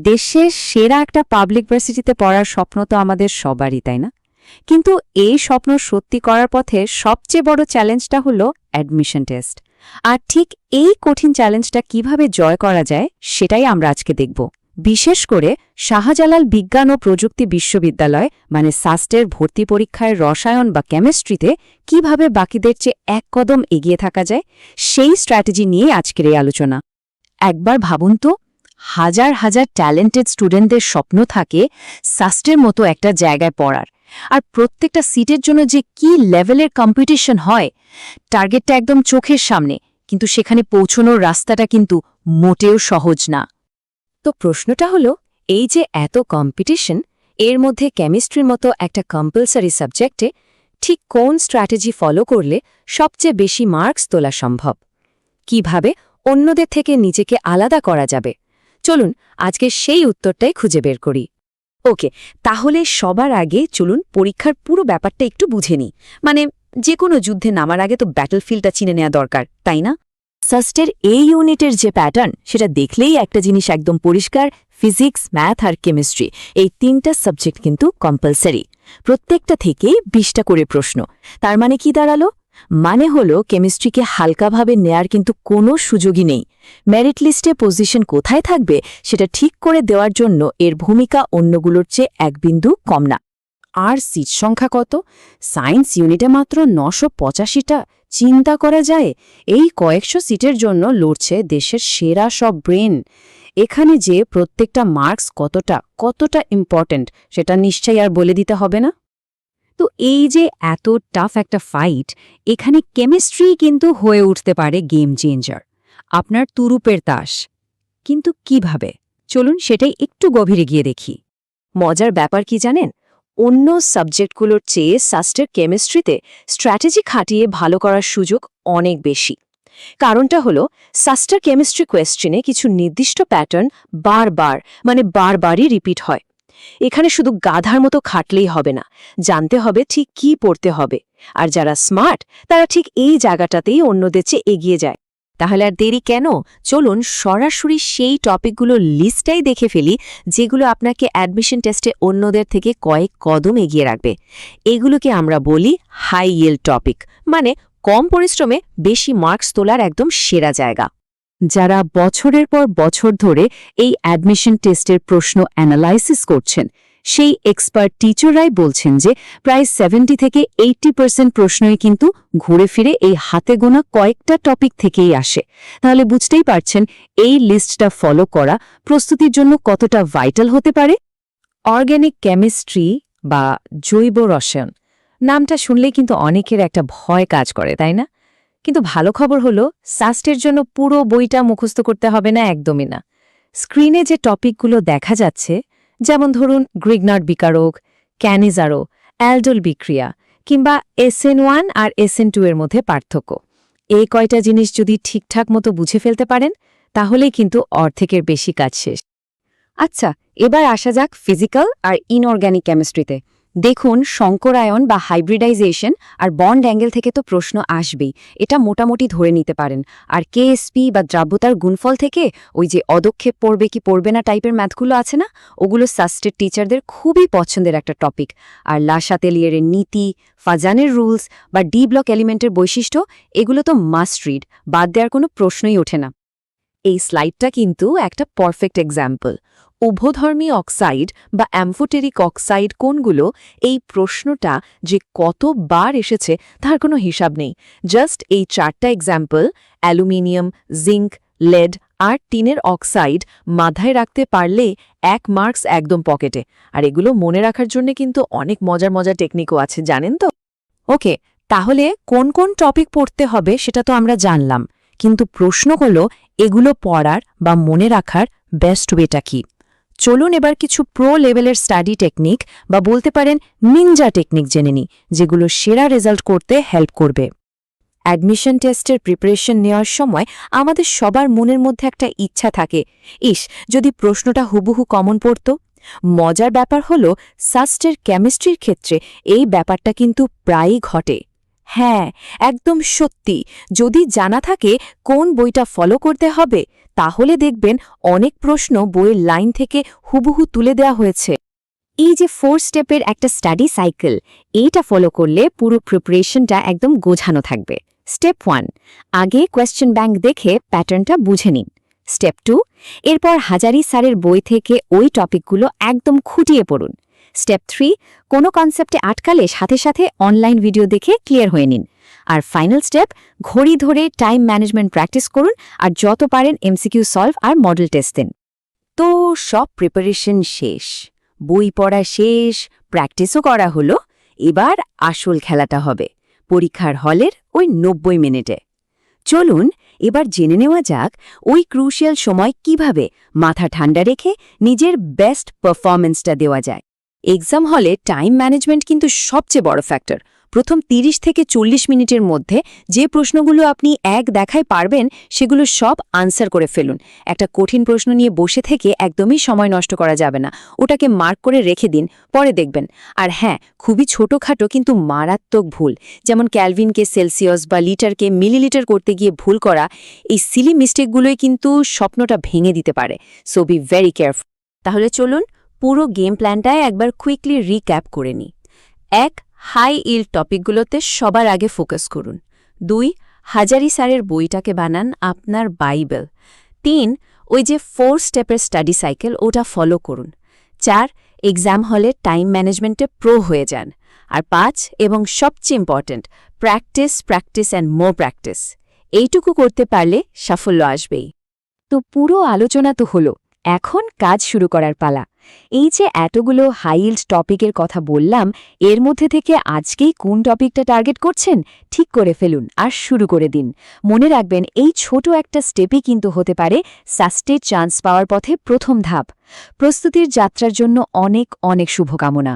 দেশের সেরা একটা পাবলিক ভার্সিটিতে পড়ার স্বপ্ন তো আমাদের সবারই, তাই না? কিন্তু এই স্বপ্ন সত্যি করার পথে সবচেয়ে বড় চ্যালেঞ্জটা হলো অ্যাডমিশন টেস্ট। আর ঠিক এই কঠিন চ্যালেঞ্জটা কিভাবে জয় করা যায় সেটাই আমরা আজকে দেখব। বিশেষ করে শাহজালাল বিজ্ঞান ও প্রযুক্তি বিশ্ববিদ্যালয় মানে সাস্টের ভর্তি পরীক্ষায় রসায়ন বা কেমিস্ট্রিতে কিভাবে বাকিদের চেয়ে এক কদম এগিয়ে থাকা যায় সেই স্ট্র্যাটেজি নিয়ে আজকের এই আলোচনা। একবার ভাবুন তো, হাজার হাজার ট্যালেন্টেড স্টুডেন্টদের স্বপ্ন থাকে সাস্টের মতো একটা জায়গায় পড়ার, আর প্রত্যেকটা সিটের জন্য যে কি লেভেলের কম্পিটিশন হয়, টার্গেটটা একদম চোখের সামনে, কিন্তু সেখানে পৌঁছানোর রাস্তাটা কিন্তু মোটেও সহজ না। তো প্রশ্নটা হলো, এই যে এত কম্পিটিশন, এর মধ্যে কেমিস্ট্রির মতো একটা কম্পালসারি সাবজেক্টে ঠিক কোন স্ট্র্যাটেজি ফলো করলে সবচেয়ে বেশি মার্কস তোলা সম্ভব? কিভাবে অন্যদের থেকে নিজেকে আলাদা করা যাবে? চলুন আজকে সেই উত্তরটাই খুঁজে বের করি। ওকে, তাহলে সবার আগে চলুন পরীক্ষার পুরো ব্যাপারটা একটু বুঝে নিই। মানে যে কোনো যুদ্ধে নামার আগে তো ব্যাটলফিল্ডটা চিনে নেওয়া দরকার, তাই না? সাস্টের এই ইউনিটের যে প্যাটার্ন, সেটা দেখলেই একটা জিনিস একদম পরিষ্কার, ফিজিক্স, ম্যাথ আর কেমিস্ট্রি এই তিনটা সাবজেক্ট কিন্তু কম্পালসারি। প্রত্যেকটা থেকেই 20টা করে প্রশ্ন। তার মানে কি দাঁড়ালো? মানে হলো কেমিস্ট্রিকে হালকাভাবে নেয়ার কিন্তু কোনো সুযোগই নেই। মেরিট লিস্টে পজিশন কোথায় থাকবে সেটা ঠিক করে দেওয়ার জন্য এর ভূমিকা অন্যগুলোর চেয়ে এক বিন্দু কম না। আর সিট সংখ্যা কত? সায়েন্স ইউনিটে মাত্র 985টা। চিন্তা করা যায়, এই কয়েকশো সিটের জন্য লড়ছে দেশের সেরা সব ব্রেন। এখানে যে প্রত্যেকটা মার্কস কতটা ইম্পর্ট্যান্ট সেটা নিশ্চয়ই আর বলে দিতে হবে না। তো এই যে এত টাফ একটা ফাইট, এখানে কেমিস্ট্রি কিন্তু হয়ে উঠতে পারে গেম চেঞ্জার, আপনার তুরুপের তাস। কিন্তু কিভাবে? চলুন সেটাই একটু গভীরে গিয়ে দেখি। মজার ব্যাপার কি জানেন? অন্য সাবজেক্টগুলোর চেয়ে সাস্টের কেমিস্ট্রিতে স্ট্র্যাটেজি খাটিয়ে ভালো করার সুযোগ অনেক বেশি। কারণটা হলো, সাস্টের কেমিস্ট্রি কোয়েশ্চেনে কিছু নির্দিষ্ট প্যাটার্ন বারবারই রিপিট হয়। এখানে শুধু গাধার মতো খাটলেই হবে না, জানতে হবে ঠিক কি পড়তে হবে। আর যারা স্মার্ট তারা ঠিক এই জায়গাটাতেই অন্যদের চেয়ে এগিয়ে যায়। তাহলে আর দেরি কেন? চলুন সরাসরি সেই টপিকগুলোর লিস্টটাই দেখে ফেলি, যেগুলো আপনাকে অ্যাডমিশন টেস্টে অন্যদের থেকে কয়েক কদম এগিয়ে রাখবে। এগুলোকে আমরা বলি হাই ইয়েল্ড টপিক, মানে কম পরিশ্রমে বেশি মার্কস তোলার একদম সেরা জায়গা। যারা বছরের পর বছর ধরে এই অ্যাডমিশন টেস্টের প্রশ্ন অ্যানালাইসিস করছেন, সেই এক্সপার্ট টিচাররাই বলছেন যে প্রায় 70 থেকে 80% প্রশ্নই কিন্তু ঘুরে ফিরে এই হাতে গোনা কয়েকটা টপিক থেকেই আসে। তাহলে বুঝতেই পারছেন এই লিস্টটা ফলো করা প্রস্তুতির জন্য কতটা ভাইটাল হতে পারে। অর্গ্যানিক কেমিস্ট্রি বা জৈব রসায়ন নামটা শুনলেই কিন্তু অনেকের একটা ভয় কাজ করে, তাই না? কিন্তু ভালো খবর হলো, সাস্টের জন্য পুরো বইটা মুখস্থ করতে হবে না, একদমই না। স্ক্রিনে যে টপিকগুলো দেখা যাচ্ছে, যেমন ধরুন গ্রিগনার্ড বিকারক, ক্যানিজারো, অ্যালডোল বিক্রিয়া কিংবা SN1 আর SN2 এর মধ্যে পার্থক্য, এই কয়টা জিনিস যদি ঠিকঠাক মতো বুঝে ফেলতে পারেন, তাহলেই কিন্তু অর্ধেকের বেশি কাজ শেষ। আচ্ছা, এবার আসা যাক ফিজিক্যাল আর ইনঅর্গ্যানিক কেমিস্ট্রিতে। দেখুন, সংকরায়ন বা হাইব্রিডাইজেশন আর বন্ড অ্যাঙ্গেল থেকে তো প্রশ্ন আসবেই, এটা মোটামুটি ধরে নিতে পারেন। আর KSP বা দ্রাব্যতার গুণফল থেকে ওই যে অদক্ষেপ পড়বে কি পড়বে না টাইপের ম্যাথগুলো আছে না, ওগুলো সাস্টের টিচারদের খুবই পছন্দের একটা টপিক। আর লা শাতেলিয়েরের নীতি, ফাজানের রুলস বা ডি ব্লক এলিমেন্টের বৈশিষ্ট্য, এগুলো তো মাস্ট রিড, বাদ দেওয়ার কোনো প্রশ্নই ওঠে না। এই স্লাইডটা কিন্তু একটা পারফেক্ট এক্সাম্পল। উভধর্মী অক্সাইড বা অ্যাম্ফোটেরিক অক্সাইড কোনগুলো, এই প্রশ্নটা যে কতবার এসেছে তার কোনো হিসাব নেই। জাস্ট এই 4টা এক্সাম্পল, অ্যালুমিনিয়াম, জিঙ্ক, লেড আর টিনের অক্সাইড মাথায় রাখতে পারলে 1 মার্কস একদম পকেটে। আর এগুলো মনে রাখার জন্য কিন্তু অনেক মজার টেকনিকও আছে, জানেন তো? ওকে, তাহলে কোন কোন টপিক পড়তে হবে সেটা তো আমরা জানলাম, কিন্তু প্রশ্ন হলো এগুলো পড়ার বা মনে রাখার বেস্ট ওয়েটা কি? চলুন এবার কিছু প্রো লেভেলের স্টাডি টেকনিক বা বলতে পারেন নিনজা টেকনিক জেনে নিই, যেগুলো সেরা রেজাল্ট করতে হেল্প করবে। অ্যাডমিশন টেস্টের প্রিপারেশন নেওয়ার সময় আমাদের সবার মনের মধ্যে একটা ইচ্ছা থাকে, যদি প্রশ্নটা হুবহু কমন পড়ত। মজার ব্যাপার হলো, সাস্টের কেমিস্ট্রির ক্ষেত্রে এই ব্যাপারটা কিন্তু প্রায়ই ঘটে। হ্যাঁ, একদম সত্যি। যদি জানা থাকে কোন বইটা ফলো করতে হবে, তাহলে দেখবেন অনেক প্রশ্ন বইয়ের লাইন থেকে হুবহু তুলে দেওয়া হয়েছে। এই যে 4 স্টেপের একটা স্টাডি সাইকেল, এইটা ফলো করলে পুরো প্রিপারেশনটা একদম গোছানো থাকবে। স্টেপ 1, আগে কোয়েশ্চেন ব্যাংক দেখে প্যাটার্নটা বুঝে নিন। স্টেপ 2, এরপর হাজারি স্যারের বই থেকে ওই টপিকগুলো একদম খুঁটিয়ে পড়ুন। স্টেপ 3, কোনো কনসেপ্টে আটকালে সাথে সাথে অনলাইন ভিডিও দেখে ক্লিয়ার হয়ে নিন। আর ফাইনাল স্টেপ, ঘড়ি ধরে টাইম ম্যানেজমেন্ট প্র্যাকটিস করুন আর যত পারেন এমসিকিউ সলভ আর মডেল টেস্ট দিন। তো সব প্রিপারেশন শেষ, বই পড়া শেষ, প্র্যাকটিসও করা হলো। এবার আসল খেলাটা হবে পরীক্ষার হলের ওই 90 মিনিটে। চলুন এবার জেনে নেওয়া যাক ওই ক্রুশিয়াল সময় কিভাবে মাথা ঠান্ডা রেখে নিজের বেস্ট পারফরম্যান্সটা দেওয়া যায়। এক্সাম হলে টাইম ম্যানেজমেন্ট কিন্তু সবচেয়ে বড় ফ্যাক্টর। প্রথম 30 থেকে 40 মিনিটের মধ্যে যে প্রশ্নগুলো আপনি এক দেখায় পারবেন সেগুলো সব আনসার করে ফেলুন। একটা কঠিন প্রশ্ন নিয়ে বসে থেকে একদমই সময় নষ্ট করা যাবে না, ওটাকে মার্ক করে রেখে দিন, পরে দেখবেন। আর হ্যাঁ, খুবই ছোটখাটো কিন্তু মারাত্মক ভুল, যেমন ক্যালভিনকে সেলসিয়াস বা লিটারকে মিলিলিটার করতে গিয়ে ভুল করা, এই সিলি মিস্টেকগুলোই কিন্তু স্বপ্নটা ভেঙে দিতে পারে। So be very careful. তাহলে চলুন পুরো গেম প্ল্যানটায় একবার কুইকলি রিক্যাপ করে নিই। 1, হাই ইল টপিকগুলোতে সবার আগে ফোকাস করুন। 2, হাজারি স্যারের বইটাকে বানান আপনার বাইবেল। 3, ওই যে 4 স্টেপের স্টাডি সাইকেল ওটা ফলো করুন। 4, এক্সাম হলে টাইম ম্যানেজমেন্টে প্রো হয়ে যান। আর 5 এবং সবচেয়ে important, practice practice and more practice. এইটুকু করতে পারলে সাফল্য আসবেই। তো পুরো আলোচনা তো হলো, এখন কাজ শুরু করার পালা। এই যে এতগুলো হাইল্ড টপিকের কথা বললাম, এর মধ্যে থেকে আজকেই কোন টপিকটা টার্গেট করছেন ঠিক করে ফেলুন আর শুরু করে দিন। মনে রাখবেন, এই ছোট একটা স্টেপই কিন্তু হতে পারে সাস্টেড চান্স পাওয়ার পথে প্রথম ধাপ। প্রস্তুতির যাত্রার জন্য অনেক অনেক শুভকামনা।